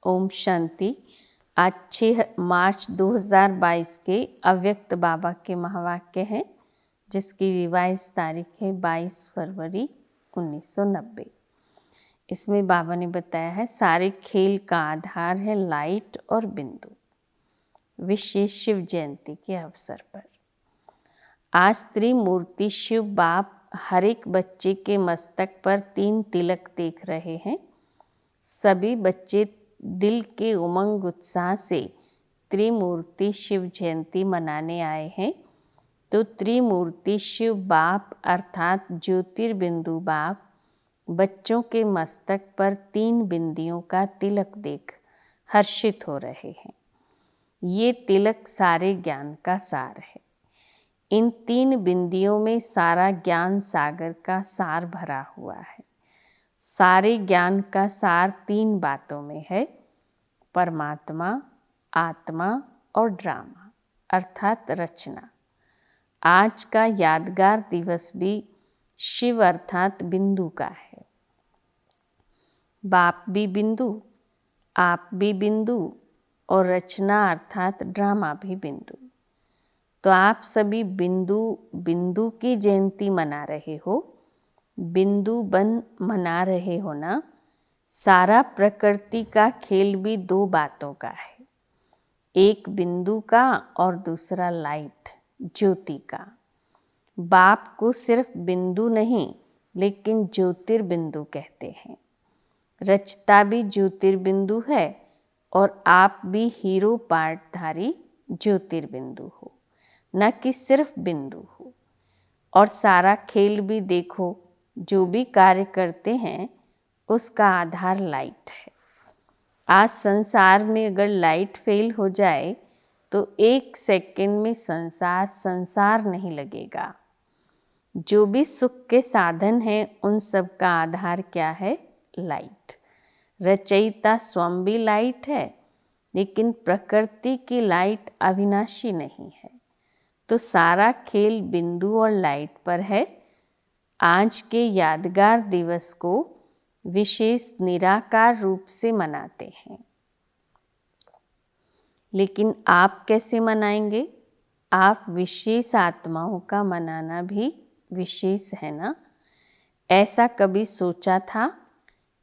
ओम शांति। आज 6 मार्च 2022 के अव्यक्त बाबा के महावाक्य हैं, जिसकी रिवाइज तारीख है 22 फरवरी 1990। इसमें बाबा ने बताया है सारे खेल का आधार है लाइट और बिंदु। विशेष शिव जयंती के अवसर पर आज त्रिमूर्ति शिव बाप हर एक बच्चे के मस्तक पर 3 तिलक देख रहे हैं। सभी बच्चे दिल के उमंग उत्साह से त्रिमूर्ति शिव जयंती मनाने आए हैं। तो त्रिमूर्ति शिव बाप अर्थात ज्योतिर्बिंदु बाप बच्चों के मस्तक पर 3 बिंदियों का तिलक देख हर्षित हो रहे हैं। ये तिलक सारे ज्ञान का सार है। इन 3 बिंदियों में सारा ज्ञान सागर का सार भरा हुआ है। सारे ज्ञान का सार 3 बातों में है, परमात्मा, आत्मा और ड्रामा अर्थात रचना। आज का यादगार दिवस भी शिव अर्थात बिंदु का है। बाप भी बिंदु, आप भी बिंदु और रचना अर्थात ड्रामा भी बिंदु। तो आप सभी बिंदु की जयंती मना रहे हो, बिंदु बन मना रहे हो ना। सारा प्रकृति का खेल भी 2 बातों का है, एक बिंदु का और दूसरा लाइट ज्योति का। बाप को सिर्फ बिंदु नहीं लेकिन ज्योतिर्बिंदु कहते हैं। रचता भी ज्योतिर्बिंदु है और आप भी हीरो पार्टधारी ज्योतिर्बिंदु हो, न कि सिर्फ बिंदु हो। और सारा खेल भी देखो, जो भी कार्य करते हैं उसका आधार लाइट है। आज संसार में अगर लाइट फेल हो जाए तो 1 सेकंड में संसार नहीं लगेगा। जो भी सुख के साधन हैं उन सब का आधार क्या है? लाइट। रचयिता स्वयं भी लाइट है, लेकिन प्रकृति की लाइट अविनाशी नहीं है। तो सारा खेल बिंदु और लाइट पर है। आज के यादगार दिवस को विशेष निराकार रूप से मनाते हैं। लेकिन आप कैसे मनाएंगे? आप विशेष आत्माओं का मनाना भी विशेष है ना। ऐसा कभी सोचा था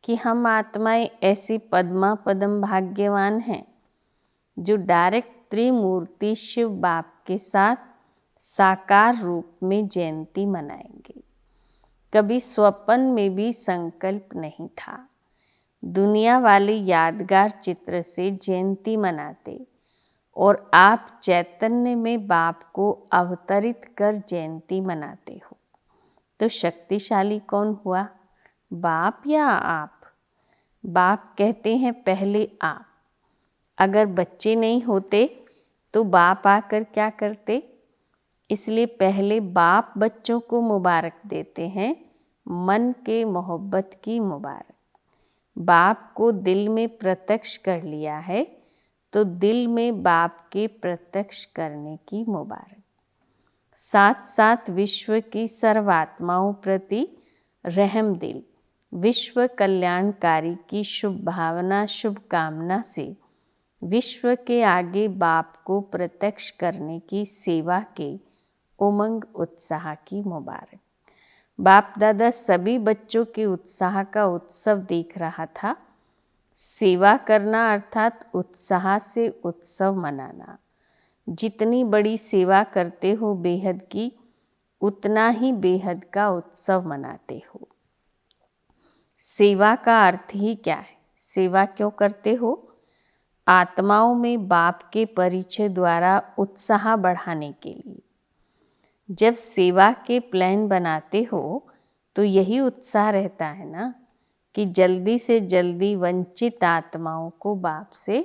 कि हम आत्माएं ऐसी पद्म भाग्यवान हैं जो डायरेक्ट त्रिमूर्ति शिव बाप के साथ साकार रूप में जयंती मनाएंगे? कभी स्वप्न में भी संकल्प नहीं था। दुनिया वाले यादगार चित्र से जयंती मनाते और आप चैतन्य में बाप को अवतरित कर जयंती मनाते हो। तो शक्तिशाली कौन हुआ, बाप या आप? बाप कहते हैं पहले आप। अगर बच्चे नहीं होते तो बाप आकर क्या करते? इसलिए पहले बाप बच्चों को मुबारक देते हैं, मन के मोहब्बत की मुबारक। बाप को दिल में प्रत्यक्ष कर लिया है तो दिल में बाप के प्रत्यक्ष करने की मुबारक। साथ साथ विश्व की सर्वात्माओं प्रति रहम दिल, विश्व कल्याणकारी की शुभ भावना शुभकामना से विश्व के आगे बाप को प्रत्यक्ष करने की सेवा के उमंग उत्साह की मुबारक। बाप दादा सभी बच्चों के उत्साह का उत्सव देख रहा था। सेवा करना अर्थात उत्साह से उत्सव मनाना। जितनी बड़ी सेवा करते हो बेहद की, उतना ही बेहद का उत्सव मनाते हो। सेवा का अर्थ ही क्या है? सेवा क्यों करते हो? आत्माओं में बाप के परिचय द्वारा उत्साह बढ़ाने के लिए। जब सेवा के प्लान बनाते हो तो यही उत्साह रहता है ना, कि जल्दी से जल्दी वंचित आत्माओं को बाप से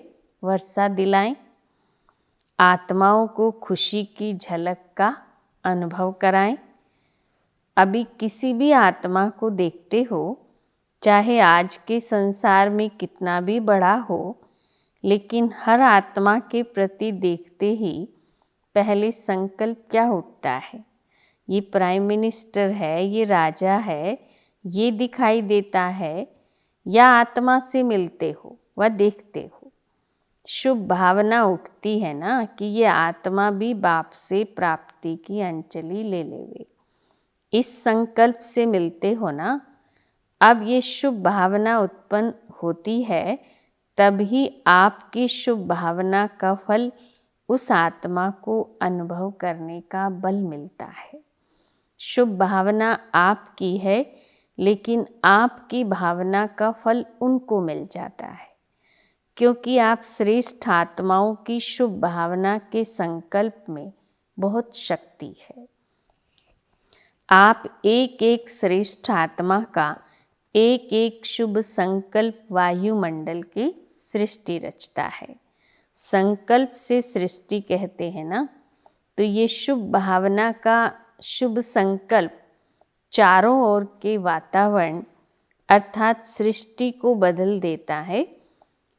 वर्षा दिलाएं, आत्माओं को खुशी की झलक का अनुभव कराएं। अभी किसी भी आत्मा को देखते हो, चाहे आज के संसार में कितना भी बड़ा हो, लेकिन हर आत्मा के प्रति देखते ही पहले संकल्प क्या उठता है? ये प्राइम मिनिस्टर है, ये राजा है, ये दिखाई देता है, या आत्मा से मिलते हो? व देखते हो। शुभ भावना उठती है ना कि ये आत्मा भी बाप से प्राप्ति की अंजलि ले लेवे। इस संकल्प से मिलते हो ना। अब ये शुभ भावना उत्पन्न होती है, तभी आपकी शुभ भावना का फल उस आत्मा को अनुभव करने का बल मिलता है। शुभ भावना आपकी है, लेकिन आपकी भावना का फल उनको मिल जाता है, क्योंकि आप श्रेष्ठ आत्माओं की शुभ भावना के संकल्प में बहुत शक्ति है। आप एक एक श्रेष्ठ आत्मा का एक एक शुभ संकल्प वायुमंडल की सृष्टि रचता है। संकल्प से सृष्टि कहते हैं ना, तो ये शुभ भावना का शुभ संकल्प चारों ओर के वातावरण अर्थात सृष्टि को बदल देता है।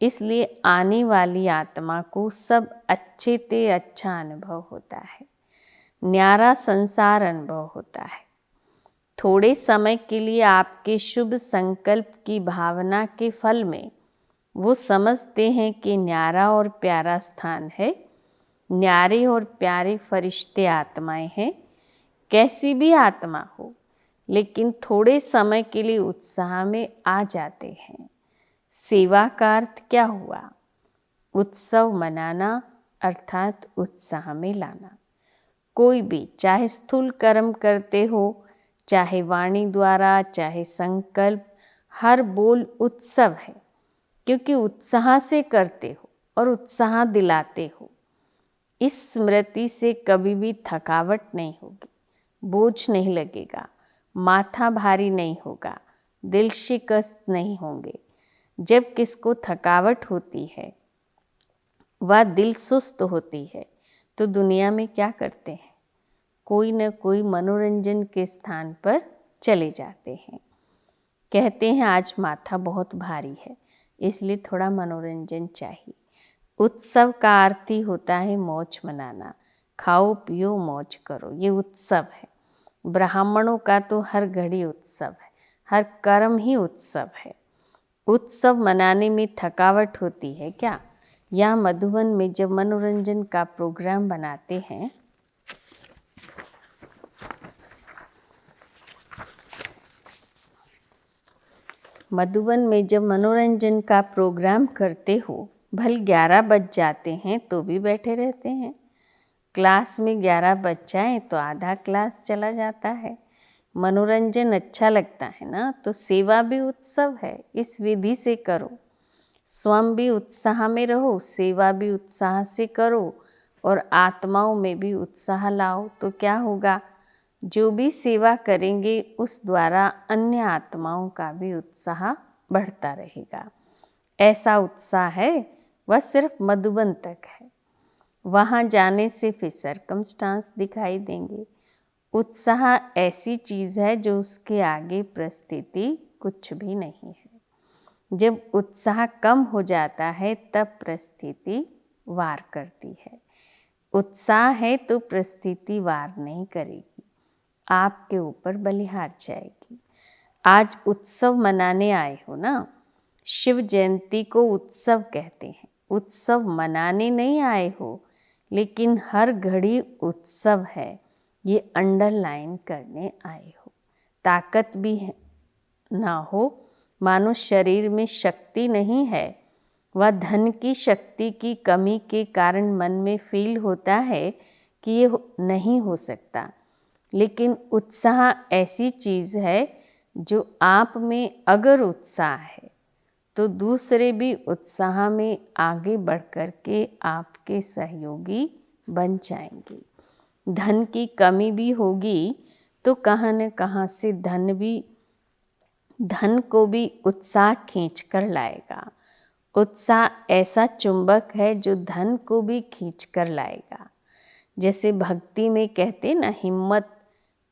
इसलिए आने वाली आत्मा को सब अच्छे से अच्छा अनुभव होता है, न्यारा संसार अनुभव होता है। थोड़े समय के लिए आपके शुभ संकल्प की भावना के फल में वो समझते हैं कि न्यारा और प्यारा स्थान है, न्यारे और प्यारे फरिश्ते आत्माएं हैं। कैसी भी आत्मा हो, लेकिन थोड़े समय के लिए उत्साह में आ जाते हैं। सेवा का अर्थ क्या हुआ? उत्सव मनाना अर्थात उत्साह में लाना। कोई भी चाहे स्थूल कर्म करते हो, चाहे वाणी द्वारा, चाहे संकल्प, हर बोल उत्सव है, क्योंकि उत्साह से करते हो और उत्साह दिलाते हो। इस स्मृति से कभी भी थकावट नहीं होगी, बोझ नहीं लगेगा, माथा भारी नहीं होगा, दिल शिकस्त नहीं होंगे। जब किसको थकावट होती है व दिल सुस्त होती है, तो दुनिया में क्या करते हैं? कोई न कोई मनोरंजन के स्थान पर चले जाते हैं। कहते हैं आज माथा बहुत भारी है, इसलिए थोड़ा मनोरंजन चाहिए। उत्सव का अर्थ ही होता है मौज मनाना। खाओ पियो मौज करो, ये उत्सव है। ब्राह्मणों का तो हर घड़ी उत्सव है, हर कर्म ही उत्सव है। उत्सव मनाने में थकावट होती है क्या? या मधुबन में जब मनोरंजन का प्रोग्राम बनाते हैं, मधुबन में जब मनोरंजन का प्रोग्राम करते हो, भले 11 बज जाते हैं तो भी बैठे रहते हैं। क्लास में 11 बज जाए तो आधा क्लास चला जाता है। मनोरंजन अच्छा लगता है ना, तो सेवा भी उत्सव है। इस विधि से करो, स्वयं भी उत्साह में रहो, सेवा भी उत्साह से करो और आत्माओं में भी उत्साह लाओ। तो क्या होगा? जो भी सेवा करेंगे उस द्वारा अन्य आत्माओं का भी उत्साह बढ़ता रहेगा। ऐसा उत्साह है वह सिर्फ मधुबन तक है, वहाँ जाने से फिर सर्कमस्टांस दिखाई देंगे। उत्साह ऐसी चीज़ है जो उसके आगे परिस्थिति कुछ भी नहीं है। जब उत्साह कम हो जाता है तब परिस्थिति वार करती है। उत्साह है तो परिस्थिति वार नहीं करेगी, आपके ऊपर बलिहार जाएगी। आज उत्सव मनाने आए हो ना, शिव जयंती को उत्सव कहते हैं। उत्सव मनाने नहीं आए हो, लेकिन हर घड़ी उत्सव है, ये अंडरलाइन करने आए हो। ताकत भी ना हो, मानो शरीर में शक्ति नहीं है, वह धन की शक्ति की कमी के कारण मन में फील होता है कि ये नहीं हो सकता। लेकिन उत्साह ऐसी चीज़ है जो आप में अगर उत्साह है तो दूसरे भी उत्साह में आगे बढ़ कर के आपके सहयोगी बन जाएंगे। धन की कमी भी होगी तो कहाँ न कहाँ से धन को भी उत्साह खींच कर लाएगा। उत्साह ऐसा चुंबक है जो धन को भी खींच कर लाएगा। जैसे भक्ति में कहते ना, हिम्मत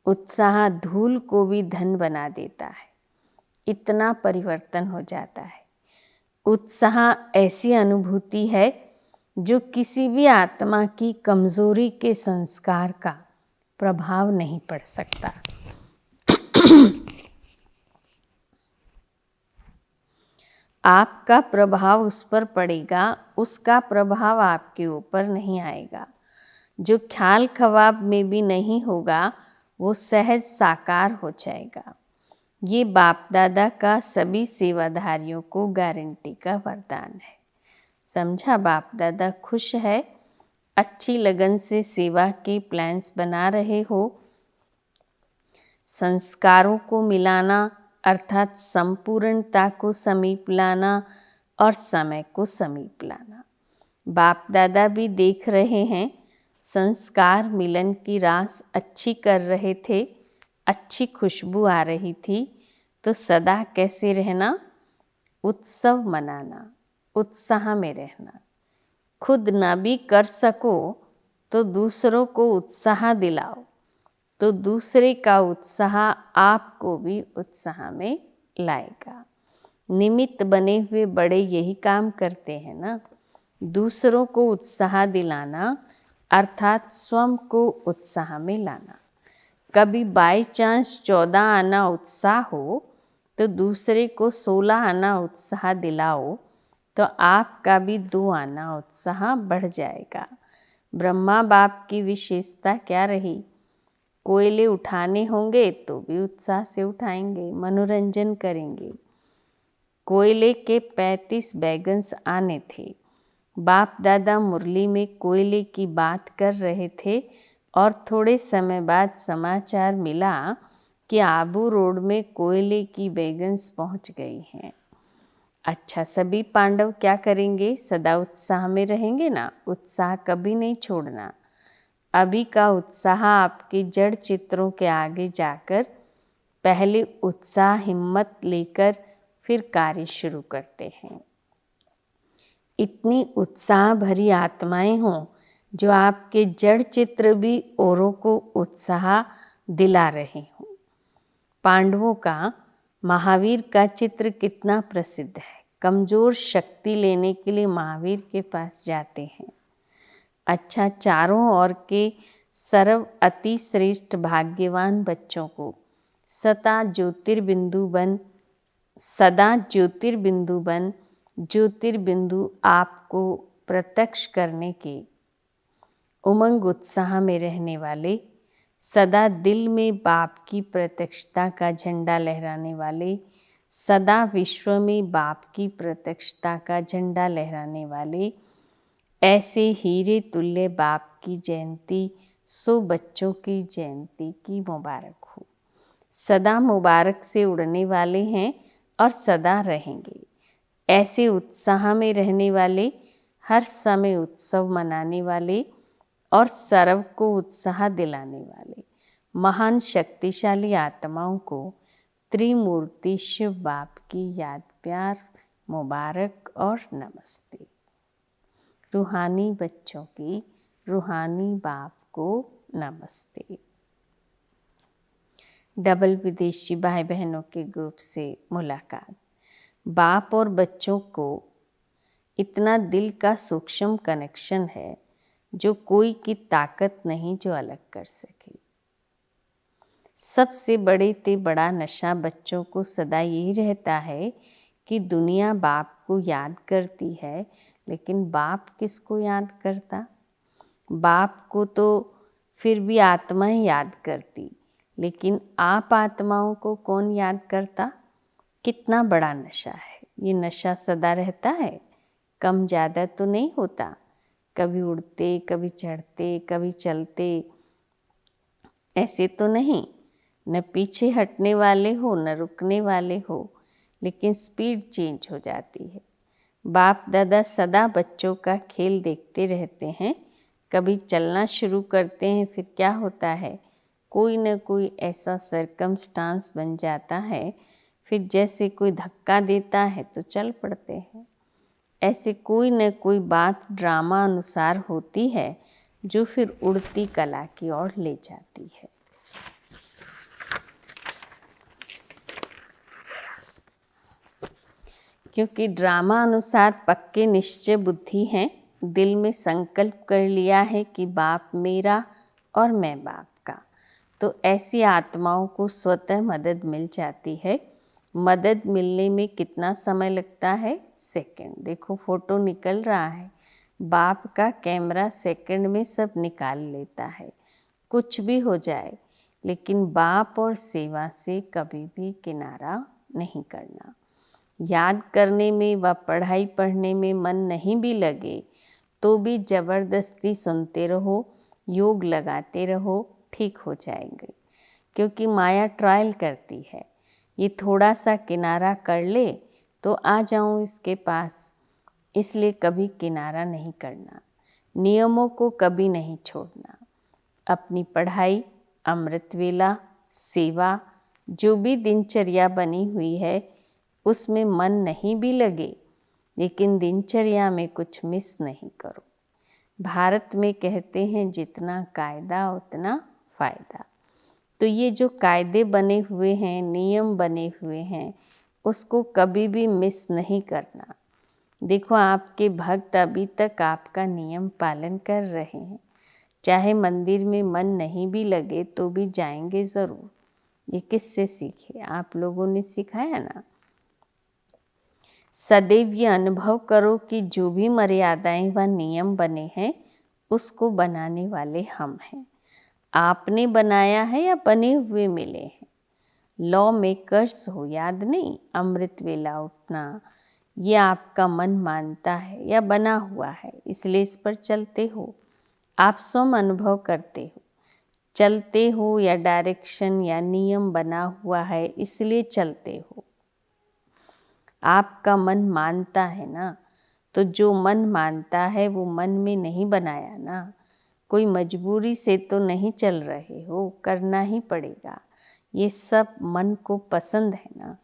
उत्साह धूल को भी धन बना देता है। इतना परिवर्तन हो जाता है। उत्साह ऐसी अनुभूति है जो किसी भी आत्मा की कमजोरी के संस्कार का प्रभाव नहीं पड़ सकता। आपका प्रभाव उस पर पड़ेगा, उसका प्रभाव आपके ऊपर नहीं आएगा। जो ख्याल ख्वाब में भी नहीं होगा वो सहज साकार हो जाएगा। ये बाप दादा का सभी सेवाधारियों को गारंटी का वरदान है। समझा? बाप दादा खुश है, अच्छी लगन से सेवा के प्लान्स बना रहे हो। संस्कारों को मिलाना अर्थात संपूर्णता को समीप लाना और समय को समीप लाना। बाप दादा भी देख रहे हैं, संस्कार मिलन की रास अच्छी कर रहे थे, अच्छी खुशबू आ रही थी। तो सदा कैसे रहना? उत्सव मनाना, उत्साह में रहना। खुद ना भी कर सको तो दूसरों को उत्साह दिलाओ, तो दूसरे का उत्साह आपको भी उत्साह में लाएगा। निमित्त बने हुए बड़े यही काम करते हैं ना, दूसरों को उत्साह दिलाना अर्थात स्वयं को उत्साह में लाना। कभी बाई चांस 14 आना उत्साह हो तो दूसरे को 16 आना उत्साह दिलाओ, तो आपका भी 2 आना उत्साह बढ़ जाएगा। ब्रह्मा बाप की विशेषता क्या रही? कोयले उठाने होंगे तो भी उत्साह से उठाएंगे, मनोरंजन करेंगे। कोयले के 35 बैगन्स आने थे। बाप दादा मुरली में कोयले की बात कर रहे थे और थोड़े समय बाद समाचार मिला कि आबू रोड में कोयले की बैगन्स पहुंच गई हैं। अच्छा, सभी पांडव क्या करेंगे? सदा उत्साह में रहेंगे ना, उत्साह कभी नहीं छोड़ना। अभी का उत्साह आपके जड़ चित्रों के आगे जाकर पहले उत्साह हिम्मत लेकर फिर कार्य शुरू करते हैं। इतनी उत्साह भरी आत्माएं हों जो आपके जड़ चित्र भी औरों को उत्साह दिला रहे हों। पांडवों का महावीर का चित्र कितना प्रसिद्ध है। कमज़ोर शक्ति लेने के लिए महावीर के पास जाते हैं। अच्छा, चारों ओर के सर्व अति श्रेष्ठ भाग्यवान बच्चों को सदा ज्योतिर्बिंदु बन ज्योतिर्बिंदु आपको प्रत्यक्ष करने के उमंग उत्साह में रहने वाले, सदा दिल में बाप की प्रत्यक्षता का झंडा लहराने वाले, सदा विश्व में बाप की प्रत्यक्षता का झंडा लहराने वाले, ऐसे हीरे तुल्य बाप की जयंती 100 बच्चों की जयंती की मुबारक हो। सदा मुबारक से उड़ने वाले हैं और सदा रहेंगे। ऐसे उत्साह में रहने वाले, हर समय उत्सव मनाने वाले और सर्व को उत्साह दिलाने वाले महान शक्तिशाली आत्माओं को त्रिमूर्ति शिव बाप की याद, प्यार, मुबारक और नमस्ते। रूहानी बच्चों की रूहानी बाप को नमस्ते। डबल विदेशी भाई बहनों के ग्रुप से मुलाकात। बाप और बच्चों को इतना दिल का सूक्ष्म कनेक्शन है जो कोई की ताकत नहीं जो अलग कर सके। सबसे बड़े ते बड़ा नशा बच्चों को सदा यही रहता है कि दुनिया बाप को याद करती है, लेकिन बाप किसको याद करता? बाप को तो फिर भी आत्मा ही याद करती, लेकिन आप आत्माओं को कौन याद करता? कितना बड़ा नशा है ये। नशा सदा रहता है, कम ज़्यादा तो नहीं होता। कभी उड़ते, कभी चढ़ते, कभी चलते, ऐसे तो नहीं। न पीछे हटने वाले हो न रुकने वाले हो, लेकिन स्पीड चेंज हो जाती है। बाप दादा सदा बच्चों का खेल देखते रहते हैं। कभी चलना शुरू करते हैं, फिर क्या होता है, कोई न कोई ऐसा सरकमस्टांस बन जाता है, फिर जैसे कोई धक्का देता है तो चल पड़ते हैं। ऐसे कोई न कोई बात ड्रामा अनुसार होती है जो फिर उड़ती कला की ओर ले जाती है। क्योंकि ड्रामा अनुसार पक्के निश्चय बुद्धि हैं, दिल में संकल्प कर लिया है कि बाप मेरा और मैं बाप का, तो ऐसी आत्माओं को स्वतः मदद मिल जाती है मदद मिलने में कितना समय लगता है? सेकंड। देखो फोटो निकल रहा है, बाप का कैमरा सेकंड में सब निकाल लेता है, कुछ भी हो जाए, लेकिन बाप और सेवा से कभी भी किनारा नहीं करना। याद करने में व पढ़ाई पढ़ने में मन नहीं भी लगे तो भी ज़बरदस्ती सुनते रहो, योग लगाते रहो, ठीक हो जाएंगे। क्योंकि माया ट्रायल करती है, ये थोड़ा सा किनारा कर ले तो आ जाऊं इसके पास, इसलिए कभी किनारा नहीं करना। नियमों को कभी नहीं छोड़ना। अपनी पढ़ाई, अमृत वेला, सेवा, जो भी दिनचर्या बनी हुई है उसमें मन नहीं भी लगे, लेकिन दिनचर्या में कुछ मिस नहीं करो। भारत में कहते हैं जितना कायदा उतना फ़ायदा। तो ये जो कायदे बने हुए हैं, नियम बने हुए हैं, उसको कभी भी मिस नहीं करना। देखो आपके भक्त अभी तक आपका नियम पालन कर रहे हैं, चाहे मंदिर में मन नहीं भी लगे तो भी जाएंगे ज़रूर। ये किससे सीखे? आप लोगों ने सिखाया ना। सदैव ये अनुभव करो कि जो भी मर्यादाएं व नियम बने हैं उसको बनाने वाले हम हैं। आपने बनाया है या बने हुए मिले हैं? लॉ मेकर्स हो, याद नहीं? अमृत वेला उठना, ये आपका मन मानता है या बना हुआ है, इसलिए इस पर चलते हो। आप स्वयं अनुभव करते हो, चलते हो या डायरेक्शन या नियम बना हुआ है इसलिए चलते हो। आपका मन मानता है ना, तो जो मन मानता है वो मन में नहीं बनाया ना। कोई मजबूरी से तो नहीं चल रहे हो, करना ही पड़ेगा। ये सब मन को पसंद है ना,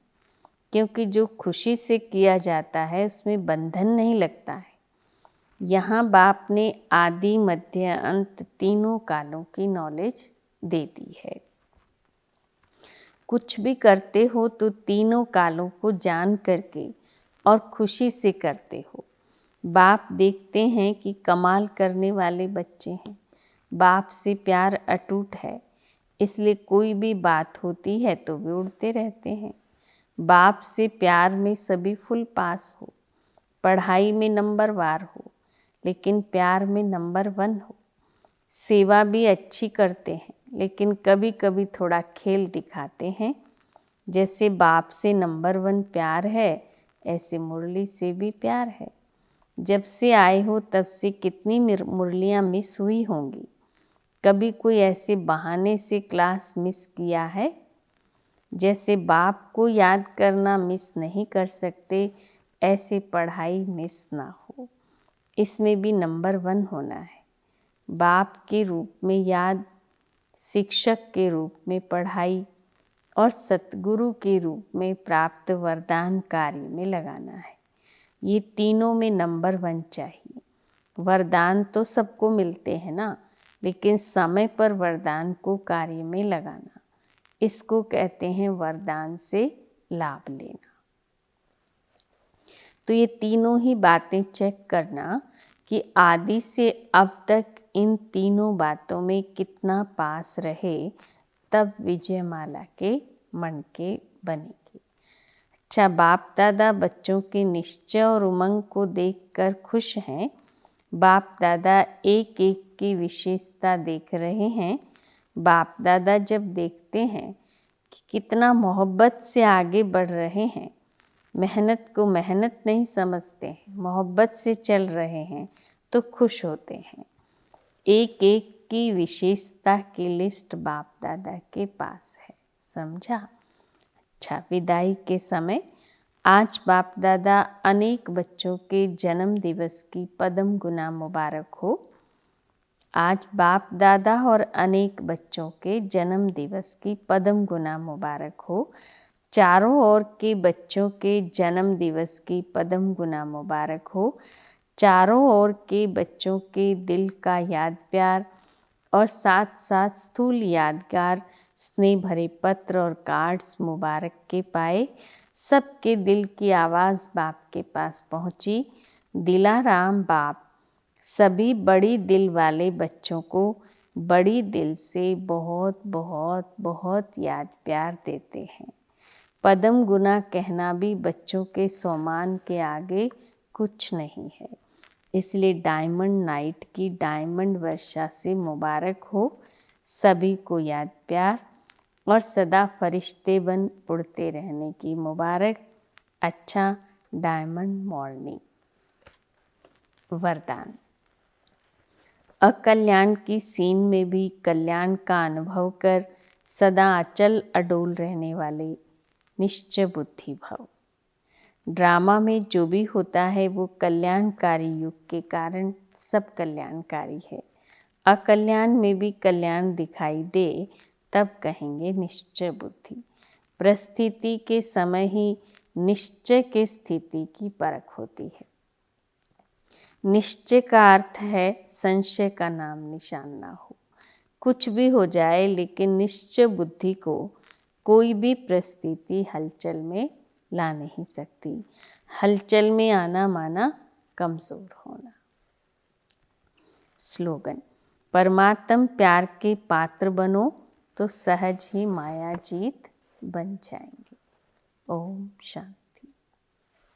क्योंकि जो खुशी से किया जाता है उसमें बंधन नहीं लगता है। यहाँ बाप ने आदि मध्य अंत तीनों कालों की नॉलेज दे दी है। कुछ भी करते हो तो तीनों कालों को जान करके और खुशी से करते हो। बाप देखते हैं कि कमाल करने वाले बच्चे हैं, बाप से प्यार अटूट है, इसलिए कोई भी बात होती है तो वे उड़ते रहते हैं। बाप से प्यार में सभी फुल पास हो, पढ़ाई में नंबर वार हो, लेकिन प्यार में नंबर 1 हो। सेवा भी अच्छी करते हैं, लेकिन कभी कभी थोड़ा खेल दिखाते हैं। जैसे बाप से नंबर 1 प्यार है, ऐसे मुरली से भी प्यार है। जब से आए हो तब से कितनी मुरलियाँ मिस हुई होंगी। कभी कोई ऐसे बहाने से क्लास मिस किया है? जैसे बाप को याद करना मिस नहीं कर सकते, ऐसे पढ़ाई मिस ना हो। इसमें भी नंबर 1 होना है। बाप के रूप में याद, शिक्षक के रूप में पढ़ाई और सतगुरु के रूप में प्राप्त वरदान कार्य में लगाना है। ये तीनों में नंबर 1 चाहिए। वरदान तो सबको मिलते हैं ना, लेकिन समय पर वरदान को कार्य में लगाना, इसको कहते हैं वरदान से लाभ लेना। तो ये तीनों ही बातें चेक करना कि आदि से अब तक इन तीनों बातों में कितना पास रहे, तब विजयमाला के मन के बनेगी। अच्छा, बाप दादा बच्चों के निश्चय और उमंग को देखकर खुश हैं। बाप दादा एक एक की विशेषता देख रहे हैं। बाप दादा जब देखते हैं कि कितना मोहब्बत से आगे बढ़ रहे हैं, मेहनत को मेहनत नहीं समझते हैं, मोहब्बत से चल रहे हैं, तो खुश होते हैं। एक एक की विशेषता की लिस्ट बाप दादा के पास है, समझा? अच्छा, विदाई के समय आज बाप दादा अनेक बच्चों के जन्म दिवस की पदम गुना मुबारक हो। आज बाप दादा और अनेक बच्चों के जन्म दिवस की पदम गुना मुबारक हो। चारों ओर के बच्चों के जन्म दिवस की पदम गुना मुबारक हो। चारों ओर के बच्चों के दिल का याद प्यार और साथ साथ स्थूल यादगार स्नेह भरे पत्र और कार्ड्स मुबारक के पाए। सबके दिल की आवाज़ बाप के पास पहुँची। दिलाराम बाप सभी बड़ी दिल वाले बच्चों को बड़ी दिल से बहुत बहुत बहुत याद प्यार देते हैं। पदम गुना कहना भी बच्चों के सम्मान के आगे कुछ नहीं है। इसलिए डायमंड नाइट की डायमंड वर्षा से मुबारक हो सभी को याद प्यार और सदा फरिश्ते बन उड़ते रहने की मुबारक। अच्छा डायमंड मॉर्निंग। वरदान। अकल्याण की सीन में भी कल्याण का अनुभव कर सदा अचल अडोल रहने वाले निश्चय बुद्धि भव। ड्रामा में जो भी होता है वो कल्याणकारी युग के कारण सब कल्याणकारी है। अकल्याण में भी कल्याण दिखाई दे तब कहेंगे निश्चय बुद्धि। परिस्थिति के समय ही निश्चय की स्थिति की परख होती है। निश्चय का अर्थ है संशय का नाम निशान ना हो। कुछ भी हो जाए लेकिन निश्चय बुद्धि को कोई भी परिस्थिति हलचल में ला नहीं सकती। हलचल में आना माना कमजोर होना। स्लोगन। परमात्म प्यार के पात्र बनो तो सहज ही माया जीत बन जाएंगे। ओम शांति।